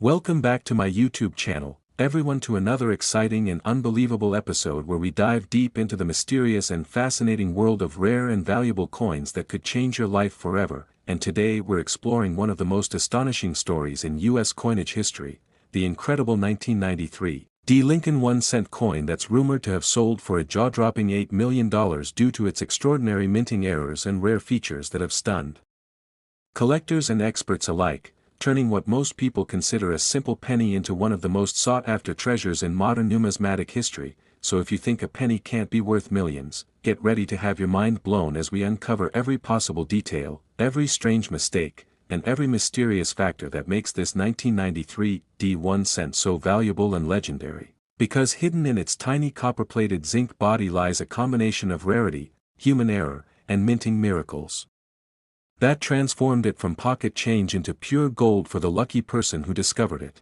Welcome back to my YouTube channel, everyone, to another exciting and unbelievable episode where we dive deep into the mysterious and fascinating world of rare and valuable coins that could change your life forever. And today we're exploring one of the most astonishing stories in U.S. coinage history, the incredible 1993 Lincoln 1-cent coin that's rumored to have sold for a jaw-dropping $8 million due to its extraordinary minting errors and rare features that have stunned collectors and experts alike, turning what most people consider a simple penny into one of the most sought-after treasures in modern numismatic history. So if you think a penny can't be worth millions, get ready to have your mind blown as we uncover every possible detail, every strange mistake, and every mysterious factor that makes this 1993 1 cent so valuable and legendary. Because hidden in its tiny copper-plated zinc body lies a combination of rarity, human error, and minting miracles that transformed it from pocket change into pure gold for the lucky person who discovered it.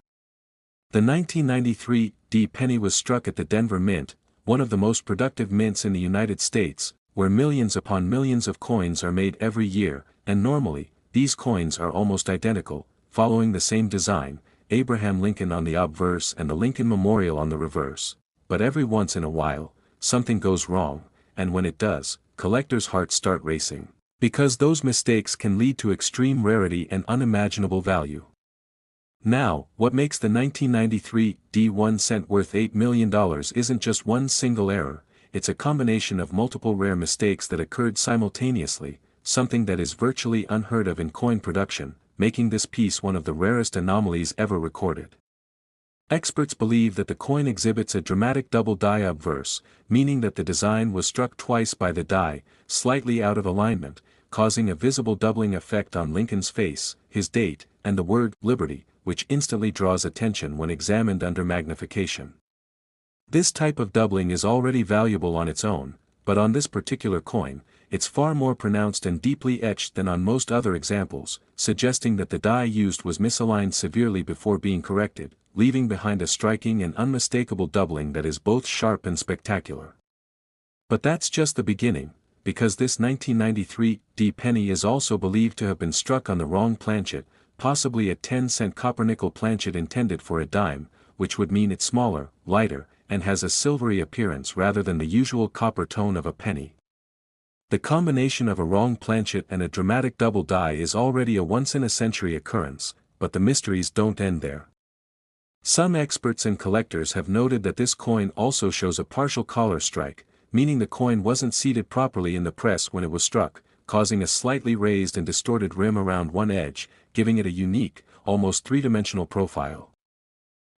The 1993 penny was struck at the Denver Mint, one of the most productive mints in the United States, where millions upon millions of coins are made every year, and normally, these coins are almost identical, following the same design, Abraham Lincoln on the obverse and the Lincoln Memorial on the reverse. But every once in a while, something goes wrong, and when it does, collectors' hearts start racing. Because those mistakes can lead to extreme rarity and unimaginable value. Now, what makes the 1993 1 cent worth $8 million isn't just one single error, it's a combination of multiple rare mistakes that occurred simultaneously, something that is virtually unheard of in coin production, making this piece one of the rarest anomalies ever recorded. Experts believe that the coin exhibits a dramatic double die obverse, meaning that the design was struck twice by the die, slightly out of alignment, causing a visible doubling effect on Lincoln's face, his date, and the word "Liberty," which instantly draws attention when examined under magnification. This type of doubling is already valuable on its own, but on this particular coin, it's far more pronounced and deeply etched than on most other examples, suggesting that the die used was misaligned severely before being corrected, leaving behind a striking and unmistakable doubling that is both sharp and spectacular. But that's just the beginning, because this 1993 penny is also believed to have been struck on the wrong planchet, possibly a 10-cent copper-nickel planchet intended for a dime, which would mean it's smaller, lighter, and has a silvery appearance rather than the usual copper tone of a penny. The combination of a wrong planchet and a dramatic double die is already a once-in-a-century occurrence, but the mysteries don't end there. Some experts and collectors have noted that this coin also shows a partial collar strike, meaning the coin wasn't seated properly in the press when it was struck, causing a slightly raised and distorted rim around one edge, giving it a unique, almost three-dimensional profile.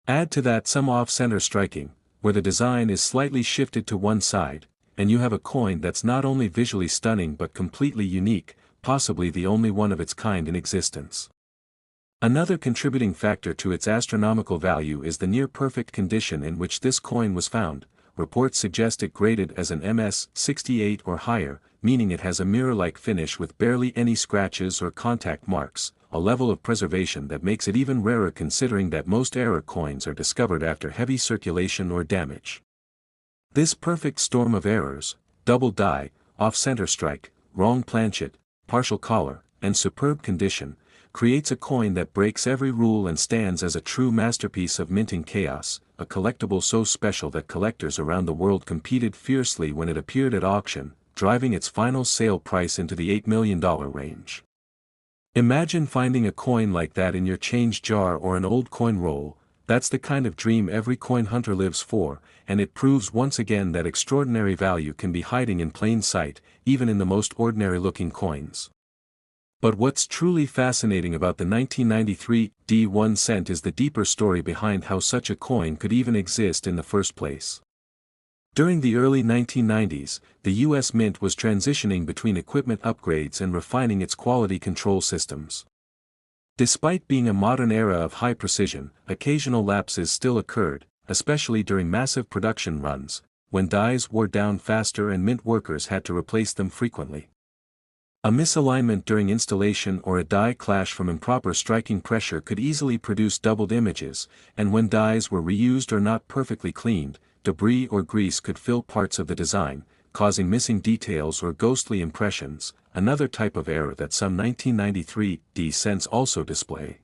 Add to that some off-center striking, where the design is slightly shifted to one side, and you have a coin that's not only visually stunning but completely unique, possibly the only one of its kind in existence. Another contributing factor to its astronomical value is the near-perfect condition in which this coin was found. Reports suggest it graded as an MS 68 or higher, meaning it has a mirror-like finish with barely any scratches or contact marks, a level of preservation that makes it even rarer considering that most error coins are discovered after heavy circulation or damage. This perfect storm of errors, double die, off-center strike, wrong planchet, partial collar, and superb condition, creates a coin that breaks every rule and stands as a true masterpiece of minting chaos, a collectible so special that collectors around the world competed fiercely when it appeared at auction, driving its final sale price into the $8 million range. Imagine finding a coin like that in your change jar or an old coin roll. That's the kind of dream every coin hunter lives for, and it proves once again that extraordinary value can be hiding in plain sight, even in the most ordinary-looking coins. But what's truly fascinating about the 1993 1 cent is the deeper story behind how such a coin could even exist in the first place. During the early 1990s, the U.S. Mint was transitioning between equipment upgrades and refining its quality control systems. Despite being a modern era of high precision, occasional lapses still occurred, especially during massive production runs, when dies wore down faster and mint workers had to replace them frequently. A misalignment during installation or a die clash from improper striking pressure could easily produce doubled images, and when dies were reused or not perfectly cleaned, debris or grease could fill parts of the design, causing missing details or ghostly impressions, another type of error that some 1993 cents also display.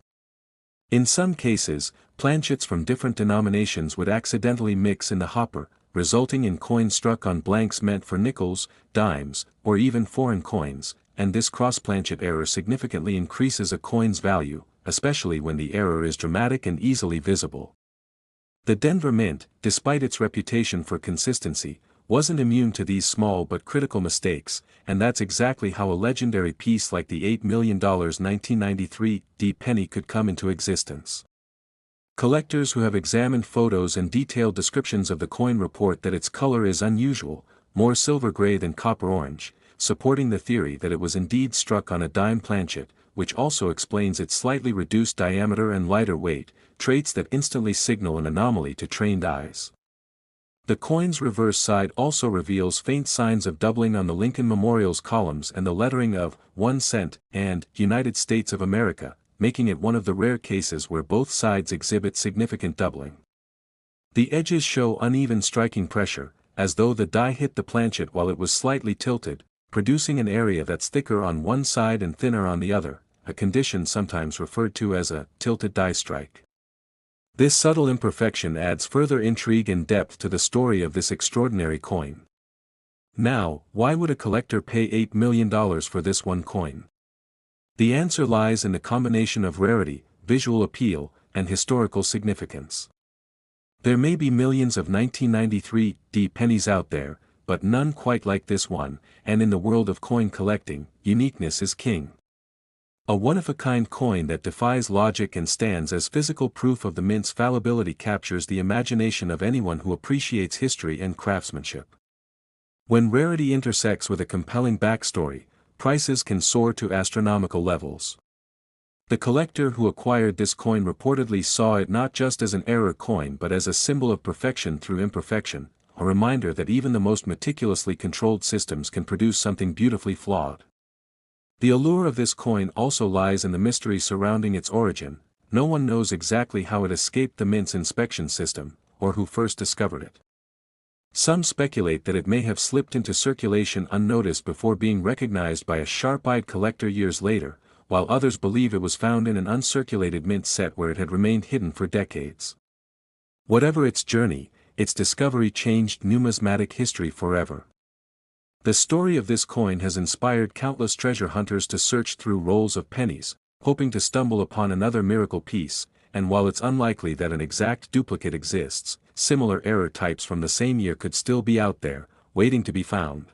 In some cases, planchets from different denominations would accidentally mix in the hopper, resulting in coins struck on blanks meant for nickels, dimes, or even foreign coins, and this cross-planchet error significantly increases a coin's value, especially when the error is dramatic and easily visible. The Denver Mint, despite its reputation for consistency, wasn't immune to these small but critical mistakes, and that's exactly how a legendary piece like the $8 million 1993 D penny could come into existence. Collectors who have examined photos and detailed descriptions of the coin report that its color is unusual, more silver gray than copper orange, supporting the theory that it was indeed struck on a dime planchet, which also explains its slightly reduced diameter and lighter weight, traits that instantly signal an anomaly to trained eyes. The coin's reverse side also reveals faint signs of doubling on the Lincoln Memorial's columns and the lettering of 1 cent and United States of America, making it one of the rare cases where both sides exhibit significant doubling. The edges show uneven striking pressure, as though the die hit the planchet while it was slightly tilted, producing an area that's thicker on one side and thinner on the other, a condition sometimes referred to as a tilted die strike. This subtle imperfection adds further intrigue and depth to the story of this extraordinary coin. Now, why would a collector pay $8 million for this one coin? The answer lies in the combination of rarity, visual appeal, and historical significance. There may be millions of 1993 D pennies out there, but none quite like this one, and in the world of coin collecting, uniqueness is king. A one-of-a-kind coin that defies logic and stands as physical proof of the mint's fallibility captures the imagination of anyone who appreciates history and craftsmanship. When rarity intersects with a compelling backstory, prices can soar to astronomical levels. The collector who acquired this coin reportedly saw it not just as an error coin but as a symbol of perfection through imperfection, a reminder that even the most meticulously controlled systems can produce something beautifully flawed. The allure of this coin also lies in the mystery surrounding its origin. No one knows exactly how it escaped the mint's inspection system, or who first discovered it. Some speculate that it may have slipped into circulation unnoticed before being recognized by a sharp-eyed collector years later, while others believe it was found in an uncirculated mint set where it had remained hidden for decades. Whatever its journey, its discovery changed numismatic history forever. The story of this coin has inspired countless treasure hunters to search through rolls of pennies, hoping to stumble upon another miracle piece, and while it's unlikely that an exact duplicate exists, similar error types from the same year could still be out there, waiting to be found.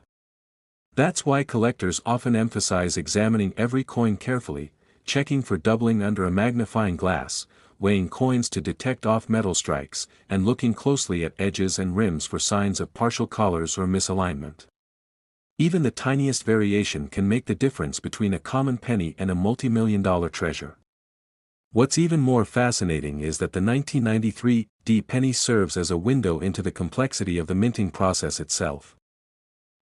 That's why collectors often emphasize examining every coin carefully, checking for doubling under a magnifying glass, weighing coins to detect off-metal strikes, and looking closely at edges and rims for signs of partial collars or misalignment. Even the tiniest variation can make the difference between a common penny and a multi-million-dollar treasure. What's even more fascinating is that the 1993 D penny serves as a window into the complexity of the minting process itself.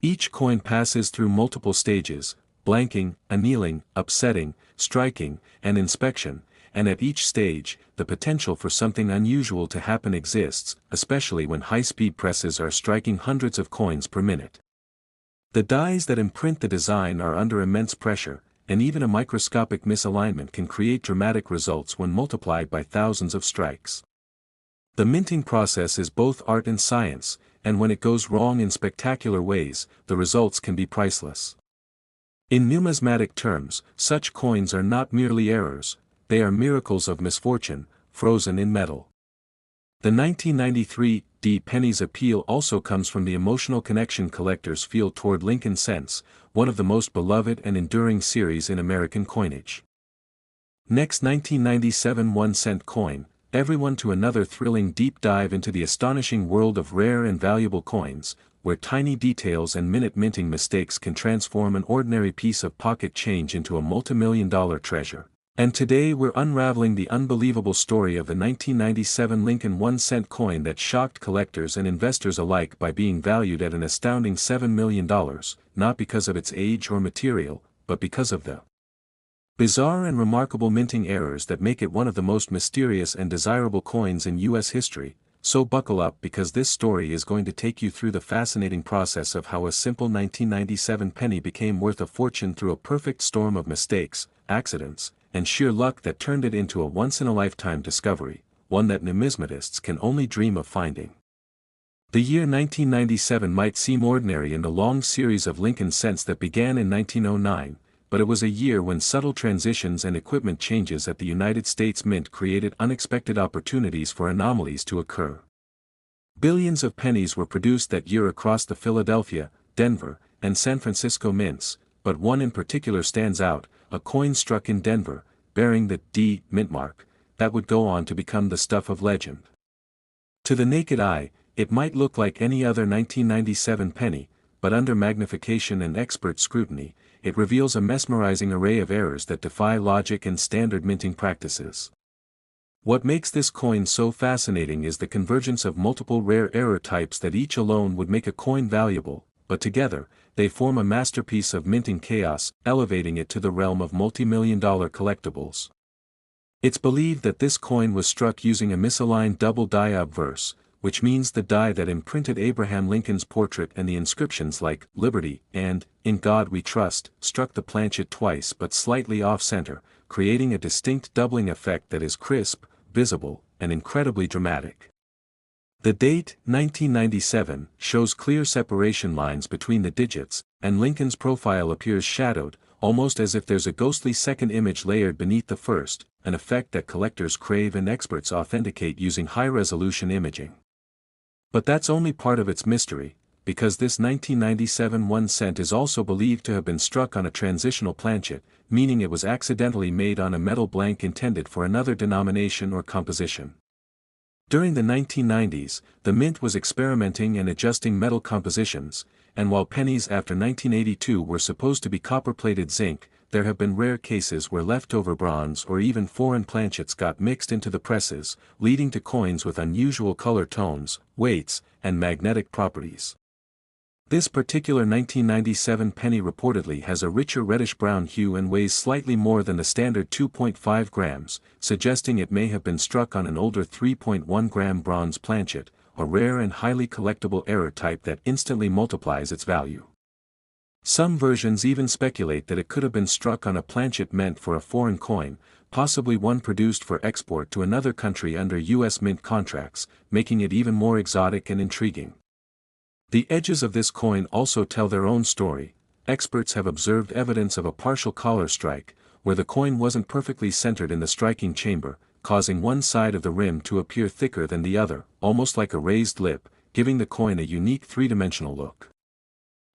Each coin passes through multiple stages: blanking, annealing, upsetting, striking, and inspection, and at each stage, the potential for something unusual to happen exists, especially when high-speed presses are striking hundreds of coins per minute. The dies that imprint the design are under immense pressure, and even a microscopic misalignment can create dramatic results when multiplied by thousands of strikes. The minting process is both art and science, and when it goes wrong in spectacular ways, the results can be priceless. In numismatic terms, such coins are not merely errors, they are miracles of misfortune, frozen in metal. The 1993 D penny's appeal also comes from the emotional connection collectors feel toward Lincoln cents, one of the most beloved and enduring series in American coinage. Next, 1997 1-cent coin, everyone to another thrilling deep dive into the astonishing world of rare and valuable coins, where tiny details and minute minting mistakes can transform an ordinary piece of pocket change into a multimillion-dollar treasure. And today we're unraveling the unbelievable story of the 1997 Lincoln 1-cent coin that shocked collectors and investors alike by being valued at an astounding $7 million, not because of its age or material, but because of the bizarre and remarkable minting errors that make it one of the most mysterious and desirable coins in U.S. history. So buckle up, because this story is going to take you through the fascinating process of how a simple 1997 penny became worth a fortune through a perfect storm of mistakes, accidents, and sheer luck that turned it into a once-in-a-lifetime discovery, one that numismatists can only dream of finding. The year 1997 might seem ordinary in the long series of Lincoln cents that began in 1909, but it was a year when subtle transitions and equipment changes at the United States Mint created unexpected opportunities for anomalies to occur. Billions of pennies were produced that year across the Philadelphia, Denver, and San Francisco mints, but one in particular stands out, a coin struck in Denver, bearing the D mint mark, that would go on to become the stuff of legend. To the naked eye, it might look like any other 1997 penny, but under magnification and expert scrutiny, it reveals a mesmerizing array of errors that defy logic and standard minting practices. What makes this coin so fascinating is the convergence of multiple rare error types that each alone would make a coin valuable, but together, they form a masterpiece of minting chaos, elevating it to the realm of multi-million-dollar collectibles. It's believed that this coin was struck using a misaligned double die obverse, which means the die that imprinted Abraham Lincoln's portrait and the inscriptions like "Liberty" and "In God We Trust" struck the planchet twice but slightly off-center, creating a distinct doubling effect that is crisp, visible, and incredibly dramatic. The date, 1997, shows clear separation lines between the digits, and Lincoln's profile appears shadowed, almost as if there's a ghostly second image layered beneath the first, an effect that collectors crave and experts authenticate using high-resolution imaging. But that's only part of its mystery, because this 1997 1 cent is also believed to have been struck on a transitional planchet, meaning it was accidentally made on a metal blank intended for another denomination or composition. During the 1990s, the mint was experimenting and adjusting metal compositions, and while pennies after 1982 were supposed to be copper-plated zinc, there have been rare cases where leftover bronze or even foreign planchets got mixed into the presses, leading to coins with unusual color tones, weights, and magnetic properties. This particular 1997 penny reportedly has a richer reddish-brown hue and weighs slightly more than the standard 2.5 grams, suggesting it may have been struck on an older 3.1-gram bronze planchet, a rare and highly collectible error type that instantly multiplies its value. Some versions even speculate that it could have been struck on a planchet meant for a foreign coin, possibly one produced for export to another country under U.S. mint contracts, making it even more exotic and intriguing. The edges of this coin also tell their own story. Experts have observed evidence of a partial collar strike, where the coin wasn't perfectly centered in the striking chamber, causing one side of the rim to appear thicker than the other, almost like a raised lip, giving the coin a unique three-dimensional look.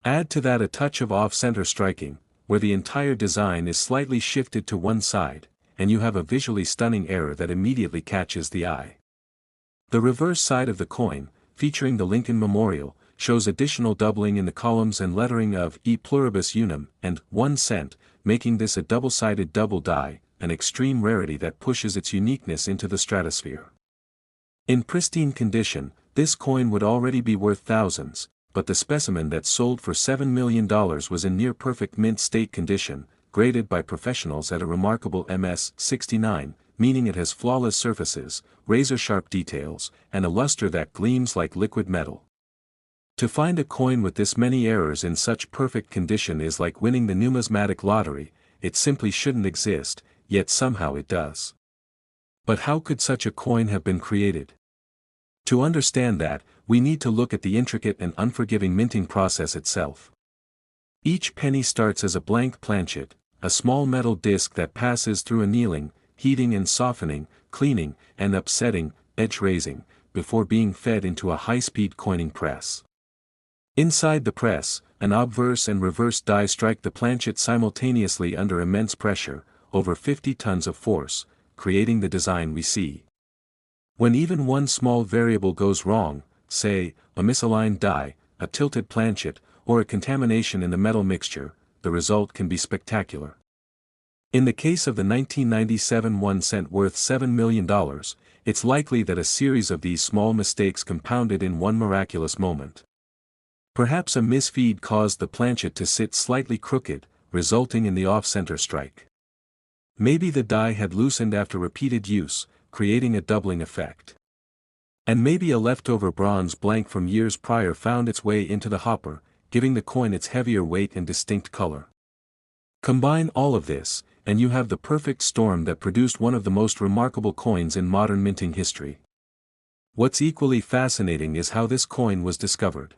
Add to that a touch of off-center striking, where the entire design is slightly shifted to one side, and you have a visually stunning error that immediately catches the eye. The reverse side of the coin, featuring the Lincoln Memorial, shows additional doubling in the columns and lettering of E pluribus unum and 1 cent, making this a double-sided double die, an extreme rarity that pushes its uniqueness into the stratosphere. In pristine condition, this coin would already be worth thousands, but the specimen that sold for $7 million was in near-perfect mint state condition, graded by professionals at a remarkable MS-69, meaning it has flawless surfaces, razor-sharp details, and a luster that gleams like liquid metal. To find a coin with this many errors in such perfect condition is like winning the numismatic lottery. It simply shouldn't exist, yet somehow it does. But how could such a coin have been created? To understand that, we need to look at the intricate and unforgiving minting process itself. Each penny starts as a blank planchet, a small metal disc that passes through annealing, heating and softening, cleaning, and upsetting, edge raising, before being fed into a high-speed coining press. Inside the press, an obverse and reverse die strike the planchet simultaneously under immense pressure, over 50 tons of force, creating the design we see. When even one small variable goes wrong, say, a misaligned die, a tilted planchet, or a contamination in the metal mixture, the result can be spectacular. In the case of the 1997 1 cent worth $7 million, it's likely that a series of these small mistakes compounded in one miraculous moment. Perhaps a misfeed caused the planchet to sit slightly crooked, resulting in the off-center strike. Maybe the die had loosened after repeated use, creating a doubling effect. And maybe a leftover bronze blank from years prior found its way into the hopper, giving the coin its heavier weight and distinct color. Combine all of this, and you have the perfect storm that produced one of the most remarkable coins in modern minting history. What's equally fascinating is how this coin was discovered.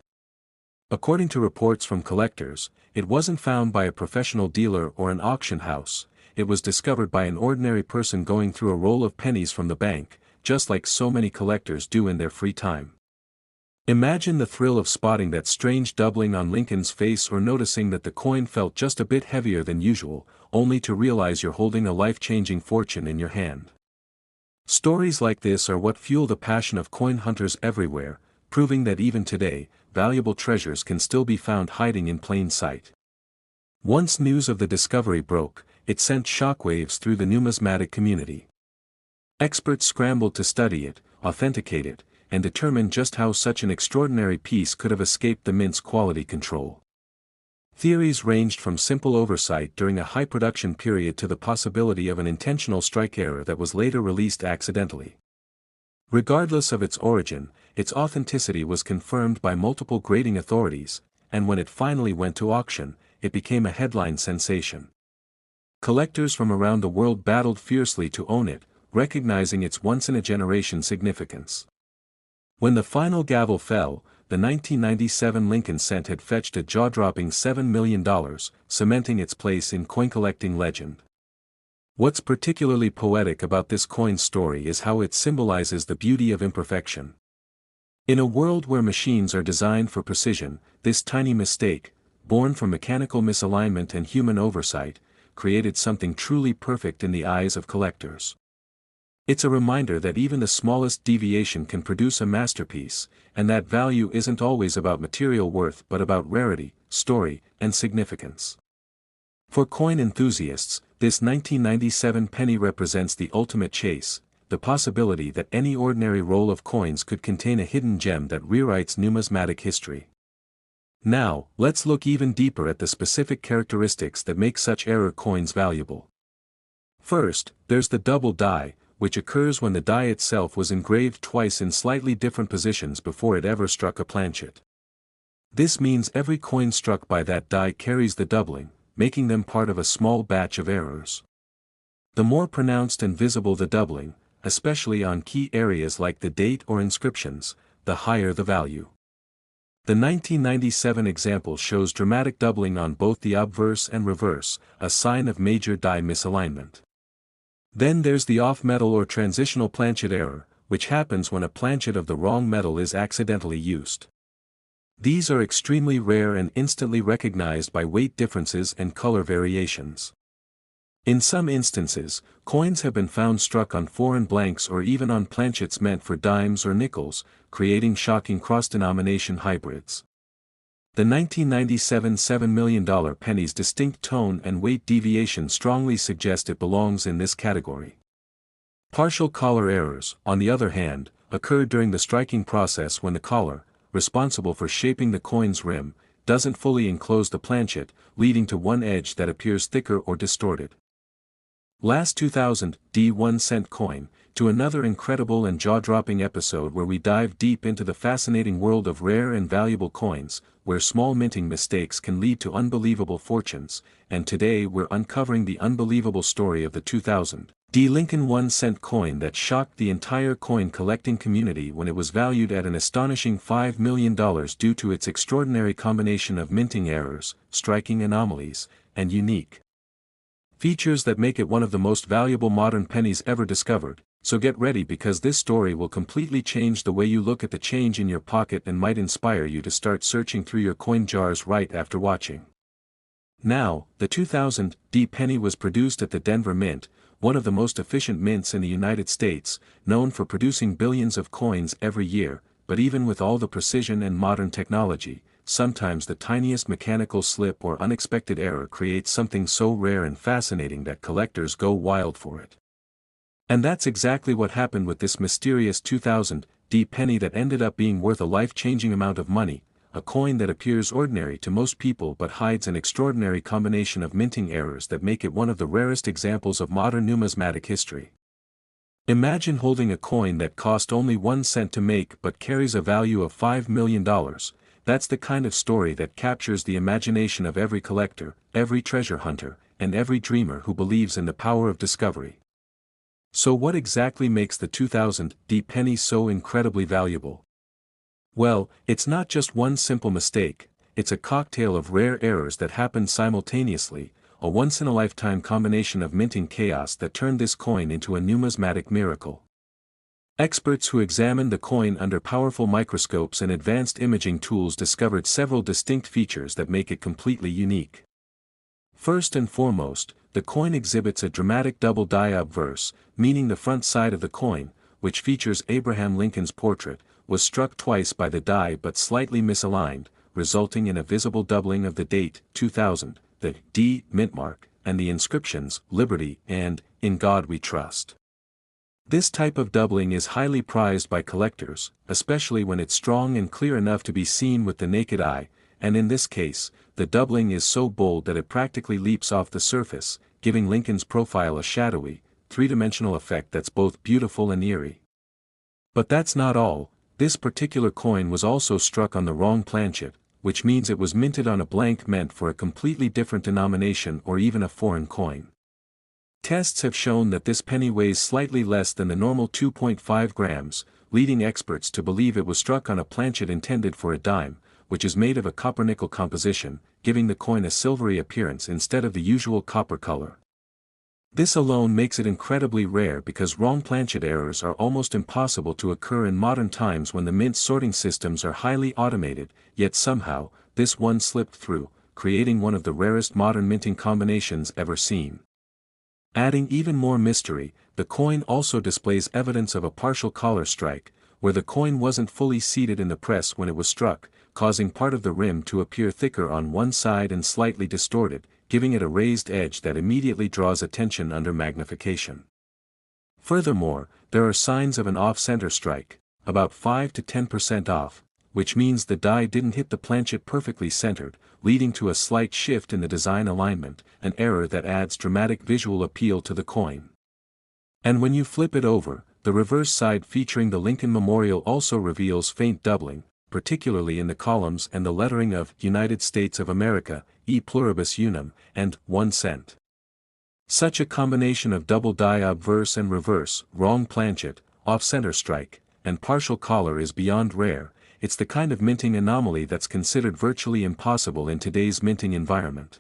According to reports from collectors, it wasn't found by a professional dealer or an auction house. It was discovered by an ordinary person going through a roll of pennies from the bank, just like so many collectors do in their free time. Imagine the thrill of spotting that strange doubling on Lincoln's face or noticing that the coin felt just a bit heavier than usual, only to realize you're holding a life-changing fortune in your hand. Stories like this are what fuel the passion of coin hunters everywhere, proving that even today, valuable treasures can still be found hiding in plain sight. Once news of the discovery broke, it sent shockwaves through the numismatic community. Experts scrambled to study it, authenticate it, and determine just how such an extraordinary piece could have escaped the mint's quality control. Theories ranged from simple oversight during a high production period to the possibility of an intentional strike error that was later released accidentally. Regardless of its origin, its authenticity was confirmed by multiple grading authorities, and when it finally went to auction, it became a headline sensation. Collectors from around the world battled fiercely to own it, recognizing its once-in-a-generation significance. When the final gavel fell, the 1997 Lincoln cent had fetched a jaw-dropping $7 million, cementing its place in coin-collecting legend. What's particularly poetic about this coin's story is how it symbolizes the beauty of imperfection. In a world where machines are designed for precision, this tiny mistake, born from mechanical misalignment and human oversight, created something truly perfect in the eyes of collectors. It's a reminder that even the smallest deviation can produce a masterpiece, and that value isn't always about material worth but about rarity, story, and significance. For coin enthusiasts, this 1997 penny represents the ultimate chase, the possibility that any ordinary roll of coins could contain a hidden gem that rewrites numismatic history. Now, let's look even deeper at the specific characteristics that make such error coins valuable. First, there's the double die, which occurs when the die itself was engraved twice in slightly different positions before it ever struck a planchet. This means every coin struck by that die carries the doubling, making them part of a small batch of errors. The more pronounced and visible the doubling, especially on key areas like the date or inscriptions, the higher the value. The 1997 example shows dramatic doubling on both the obverse and reverse, a sign of major die misalignment. Then there's the off-metal or transitional planchet error, which happens when a planchet of the wrong metal is accidentally used. These are extremely rare and instantly recognized by weight differences and color variations. In some instances, coins have been found struck on foreign blanks or even on planchets meant for dimes or nickels, creating shocking cross-denomination hybrids. The 1997 $7 million penny's distinct tone and weight deviation strongly suggest it belongs in this category. Partial collar errors, on the other hand, occur during the striking process when the collar, responsible for shaping the coin's rim, doesn't fully enclose the planchet, leading to one edge that appears thicker or distorted. Last 2000, D1 cent coin, to another incredible and jaw-dropping episode where we dive deep into the fascinating world of rare and valuable coins, where small minting mistakes can lead to unbelievable fortunes, and today we're uncovering the unbelievable story of the 2000 D Lincoln 1 cent coin that shocked the entire coin collecting community when it was valued at an astonishing $5 million due to its extraordinary combination of minting errors, striking anomalies, and unique features that make it one of the most valuable modern pennies ever discovered. So get ready, because this story will completely change the way you look at the change in your pocket and might inspire you to start searching through your coin jars right after watching. Now, the 2000 D penny was produced at the Denver Mint, one of the most efficient mints in the United States, known for producing billions of coins every year, but even with all the precision and modern technology, sometimes the tiniest mechanical slip or unexpected error creates something so rare and fascinating that collectors go wild for it. And that's exactly what happened with this mysterious 2000 D penny that ended up being worth a life-changing amount of money, a coin that appears ordinary to most people but hides an extraordinary combination of minting errors that make it one of the rarest examples of modern numismatic history. Imagine holding a coin that cost only 1 cent to make but carries a value of $5 million. That's the kind of story that captures the imagination of every collector, every treasure hunter, and every dreamer who believes in the power of discovery. So what exactly makes the 2000 penny so incredibly valuable? Well, it's not just one simple mistake, it's a cocktail of rare errors that happened simultaneously, a once-in-a-lifetime combination of minting chaos that turned this coin into a numismatic miracle. Experts who examined the coin under powerful microscopes and advanced imaging tools discovered several distinct features that make it completely unique. First and foremost, the coin exhibits a dramatic double die obverse, meaning the front side of the coin, which features Abraham Lincoln's portrait, was struck twice by the die but slightly misaligned, resulting in a visible doubling of the date, 2000, the D mint mark, and the inscriptions, Liberty and, In God We Trust. This type of doubling is highly prized by collectors, especially when it's strong and clear enough to be seen with the naked eye, and in this case, the doubling is so bold that it practically leaps off the surface, giving Lincoln's profile a shadowy, three-dimensional effect that's both beautiful and eerie. But that's not all, this particular coin was also struck on the wrong planchet, which means it was minted on a blank meant for a completely different denomination or even a foreign coin. Tests have shown that this penny weighs slightly less than the normal 2.5 grams, leading experts to believe it was struck on a planchet intended for a dime, which is made of a copper-nickel composition, giving the coin a silvery appearance instead of the usual copper color. This alone makes it incredibly rare because wrong planchet errors are almost impossible to occur in modern times when the mint sorting systems are highly automated, yet somehow, this one slipped through, creating one of the rarest modern minting combinations ever seen. Adding even more mystery, the coin also displays evidence of a partial collar strike, where the coin wasn't fully seated in the press when it was struck, causing part of the rim to appear thicker on one side and slightly distorted, giving it a raised edge that immediately draws attention under magnification. Furthermore, there are signs of an off-center strike, about 5 to 10% off, which means the die didn't hit the planchet perfectly centered, leading to a slight shift in the design alignment, an error that adds dramatic visual appeal to the coin. And when you flip it over, the reverse side featuring the Lincoln Memorial also reveals faint doubling, particularly in the columns and the lettering of United States of America, E pluribus unum, and 1 cent. Such a combination of double die obverse and reverse, wrong planchet, off-center strike, and partial collar is beyond rare. It's the kind of minting anomaly that's considered virtually impossible in today's minting environment.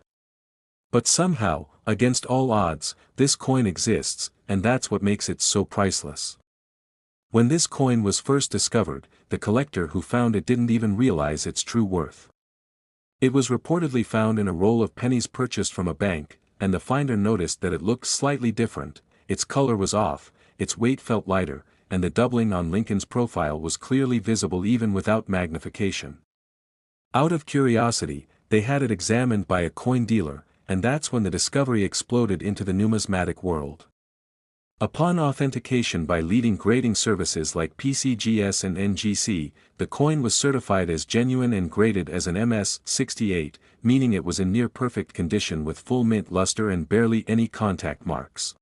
But somehow, against all odds, this coin exists, and that's what makes it so priceless. When this coin was first discovered, the collector who found it didn't even realize its true worth. It was reportedly found in a roll of pennies purchased from a bank, and the finder noticed that it looked slightly different, its color was off, its weight felt lighter, and the doubling on Lincoln's profile was clearly visible even without magnification. Out of curiosity, they had it examined by a coin dealer, and that's when the discovery exploded into the numismatic world. Upon authentication by leading grading services like PCGS and NGC, the coin was certified as genuine and graded as an MS-68, meaning it was in near-perfect condition with full mint luster and barely any contact marks.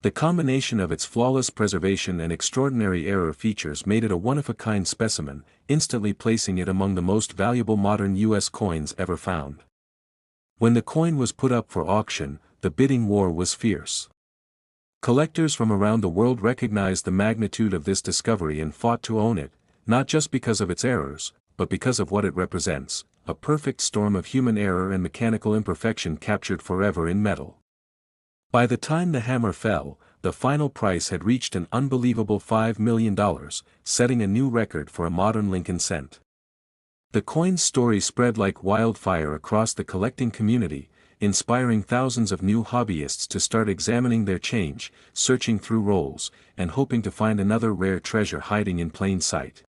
The combination of its flawless preservation and extraordinary error features made it a one-of-a-kind specimen, instantly placing it among the most valuable modern U.S. coins ever found. When the coin was put up for auction, the bidding war was fierce. Collectors from around the world recognized the magnitude of this discovery and fought to own it, not just because of its errors, but because of what it represents, a perfect storm of human error and mechanical imperfection captured forever in metal. By the time the hammer fell, the final price had reached an unbelievable $5 million, setting a new record for a modern Lincoln cent. The coin's story spread like wildfire across the collecting community, inspiring thousands of new hobbyists to start examining their change, searching through rolls, and hoping to find another rare treasure hiding in plain sight.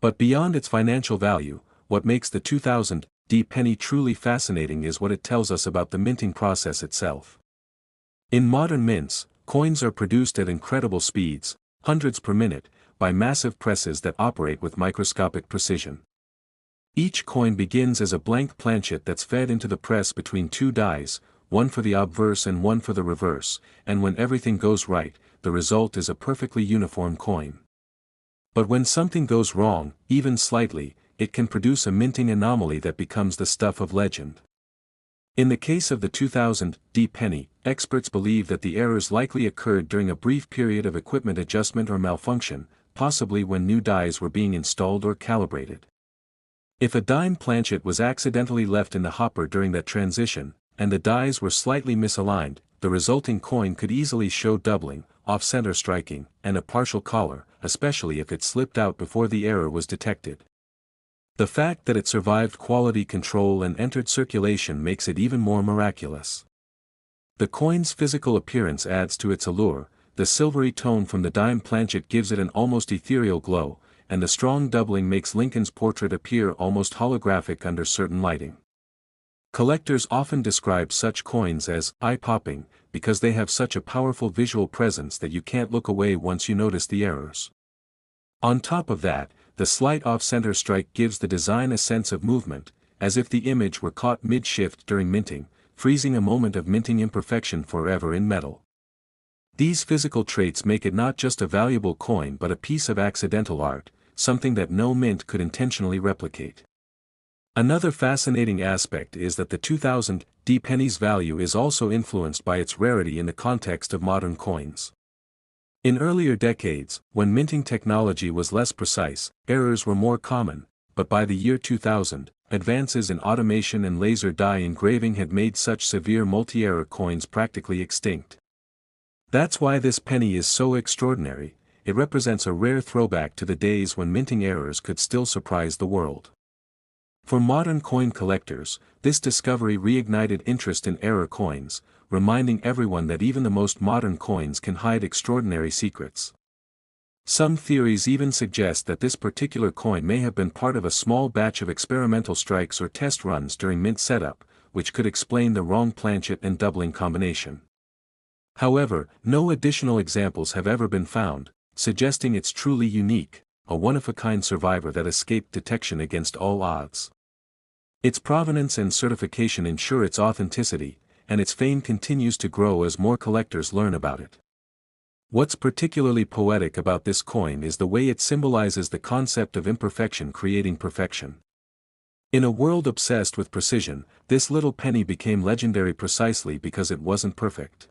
But beyond its financial value, what makes the 2000 penny truly fascinating is what it tells us about the minting process itself. In modern mints, coins are produced at incredible speeds, hundreds per minute, by massive presses that operate with microscopic precision. Each coin begins as a blank planchet that's fed into the press between two dies, one for the obverse and one for the reverse, and when everything goes right, the result is a perfectly uniform coin. But when something goes wrong, even slightly, it can produce a minting anomaly that becomes the stuff of legend. In the case of the 2000 D penny, experts believe that the errors likely occurred during a brief period of equipment adjustment or malfunction, possibly when new dies were being installed or calibrated. If a dime planchet was accidentally left in the hopper during that transition, and the dies were slightly misaligned, the resulting coin could easily show doubling, off-center striking, and a partial collar, especially if it slipped out before the error was detected. The fact that it survived quality control and entered circulation makes it even more miraculous. The coin's physical appearance adds to its allure. The silvery tone from the dime planchet gives it an almost ethereal glow, and the strong doubling makes Lincoln's portrait appear almost holographic under certain lighting. Collectors often describe such coins as eye-popping, because they have such a powerful visual presence that you can't look away once you notice the errors. On top of that, the slight off-center strike gives the design a sense of movement, as if the image were caught mid-shift during minting, freezing a moment of minting imperfection forever in metal. These physical traits make it not just a valuable coin but a piece of accidental art, something that no mint could intentionally replicate. Another fascinating aspect is that the 2000 D penny's value is also influenced by its rarity in the context of modern coins. In earlier decades, when minting technology was less precise, errors were more common, but by the year 2000, advances in automation and laser die engraving had made such severe multi-error coins practically extinct. That's why this penny is so extraordinary. It represents a rare throwback to the days when minting errors could still surprise the world. For modern coin collectors, this discovery reignited interest in error coins, reminding everyone that even the most modern coins can hide extraordinary secrets. Some theories even suggest that this particular coin may have been part of a small batch of experimental strikes or test runs during mint setup, which could explain the wrong planchet and doubling combination. However, no additional examples have ever been found, suggesting it's truly unique, a one-of-a-kind survivor that escaped detection against all odds. Its provenance and certification ensure its authenticity, and its fame continues to grow as more collectors learn about it. What's particularly poetic about this coin is the way it symbolizes the concept of imperfection creating perfection. In a world obsessed with precision, this little penny became legendary precisely because it wasn't perfect.